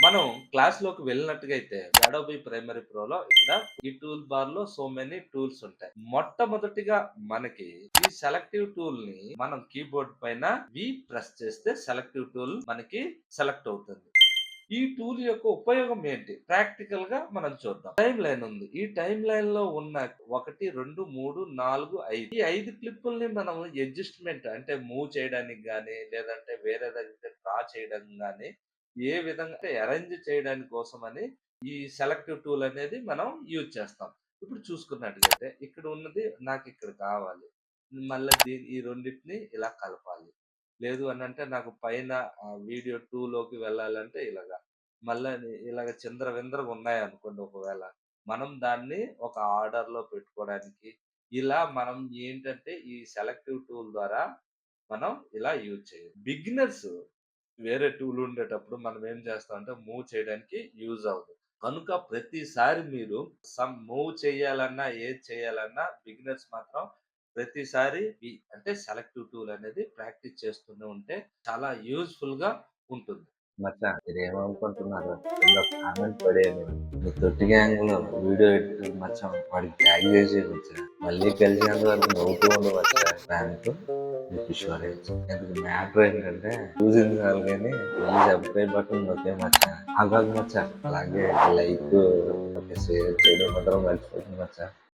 మనం క్లాస్‌లోకి వెళ్ళినట్టుగైతే Adobe primary ప్రోలో ఇక్కడ ఈ టూల్ బార్‌లో సో మెనీ టూల్స్ ఉంటాయి. మొట్టమొదటిగా మనకి ఈ సెలెక్టివ్ టూల్‌ని మనం కీబోర్డ్ పైన ప్రెస్ చేస్తే సెలెక్టివ్ టూల్ మనకి సెలెక్ట్ అవుతుంది. ఈ టూల్ యొక్క ఉపయోగం ఏంటి? ప్రాక్టికల్‌గా మనం చూద్దాం. టైమ్ లైన్ ఉంది. ఈ టైమ్ లైన్‌లో ఉన్న 1, 2, 3, 4, 5 ఈ 5 క్లిప్పుల్ని మనం అడ్జస్ట్‌మెంట్ అంటే మూవ్ చేయడానికి గాని, లేదంటే వేరే దగ్గర డ్రా చేయడం గాని, ఏ విధంగా అంటే అరేంజ్ చేయడానికి కోసమని ఈ సెలెక్టివ్ టూల్ అనేది మనం యూజ్ చేస్తాం. ఇప్పుడు చూసుకున్నట్లయితే ఇక్కడ ఉన్నది నాకిక్కడ కావాలి. మళ్ళా ఈ రెండిటిని ఇలా కలపాలి. లేదు అనంటే నాకు పైన వీడియో 2 లోకి వెళ్ళాలంటే ఇలాగ. మళ్ళా ఇలాగ చిందరవిందరగా ఉన్నాయనుకోండి ఒకవేళ. మనం దాన్ని ఒక ఆర్డర్‌లో పెట్టుకోవడానికి, ఇలా మనం ఏంటంటే ఈ సెలెక్టివ్ టూల్ ద్వారా మనం ఇలా యూజ్ చేయొచ్చు. బిగినర్స్ వేరే టూల్ ఉండేటప్పుడు మనం ఏం చేస్తామంటే మూవ్ చేయడానికి యూజ్ అవ్వదు. కనుక ప్రతిసారి మీరు మూవ్ చేయాలన్నా, ఏది చేయాలన్నా బిగినర్స్ మాత్రం ప్రతిసారి అంటే సెలెక్టివ్ టూల్ అనేది ప్రాక్టీస్ చేస్తూనే ఉంటే చాలా యూజ్‌ఫుల్‌గా ఉంటుంది. మచ్చా మీరేమనుకుంటున్నారు? కింద కామెంట్ పడేయండి. మీ తొట్టి గ్యాంగ్‌లో వీడియో ఎడిటర్ మచ్చా వాడికి ట్యాగ్ చేసేయి మచ్చా. మళ్ళీ కలిసేంత వరకు నవ్వుతూ ఉండు మచ్చా. దాంతో మీకు షూరెన్స్. ఇందుకు మ్యాటర్ ఏంటంటే చూసింది చాలు కానీ మళ్ళీ సబ్స్క్రైబ్ బటన్ నొక్కే మచ్చా. ఆగాగు మచ్చా. అలాగే లైక్, షేర్ చేయడం మాత్రం మర్చిపోతుంది మచ్చా.